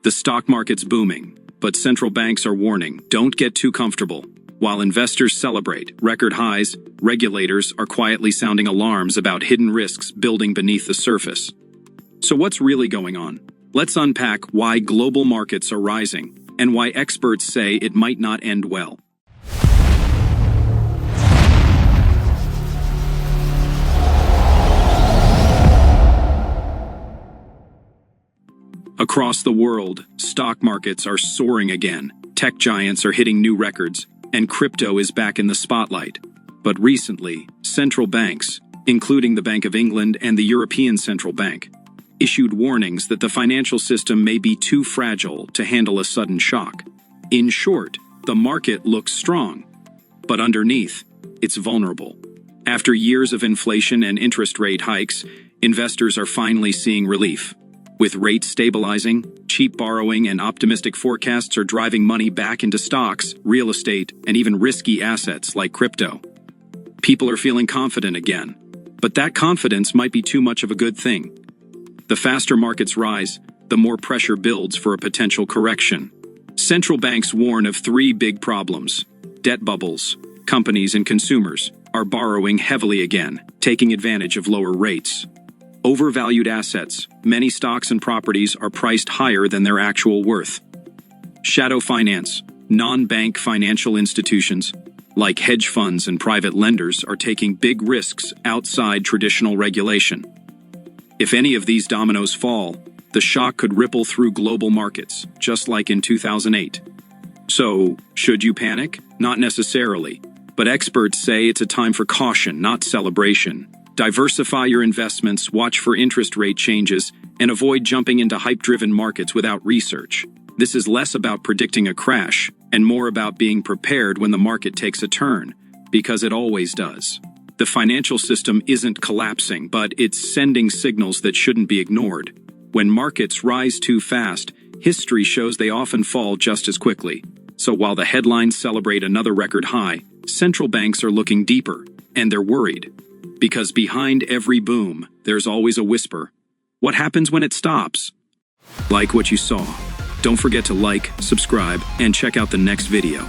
The stock market's booming, but central banks are warning, don't get too comfortable. While investors celebrate record highs, regulators are quietly sounding alarms about hidden risks building beneath the surface. So what's really going on? Let's unpack why global markets are rising and why experts say it might not end well. Across the world, stock markets are soaring again, tech giants are hitting new records, and crypto is back in the spotlight. But recently, central banks, including the Bank of England and the European Central Bank, issued warnings that the financial system may be too fragile to handle a sudden shock. In short, the market looks strong, but underneath, it's vulnerable. After years of inflation and interest rate hikes, investors are finally seeing relief. With rates stabilizing, cheap borrowing and optimistic forecasts are driving money back into stocks, real estate, and even risky assets like crypto. People are feeling confident again, but that confidence might be too much of a good thing. The faster markets rise, the more pressure builds for a potential correction. Central banks warn of three big problems. Debt bubbles. Companies and consumers are borrowing heavily again, taking advantage of lower rates. Overvalued assets. Many stocks and properties are priced higher than their actual worth. Shadow finance. Non-bank financial institutions, like hedge funds and private lenders, are taking big risks outside traditional regulation. If any of these dominoes fall, the shock could ripple through global markets, just like in 2008. So, should you panic? Not necessarily, but experts say it's a time for caution, not celebration. Diversify your investments, watch for interest rate changes, and avoid jumping into hype-driven markets without research. This is less about predicting a crash and more about being prepared when the market takes a turn, because it always does. The financial system isn't collapsing, but it's sending signals that shouldn't be ignored. When markets rise too fast, history shows they often fall just as quickly. So while the headlines celebrate another record high, central banks are looking deeper, and they're worried. Because behind every boom, there's always a whisper. What happens when it stops? Like what you saw. Don't forget to like, subscribe, and check out the next video.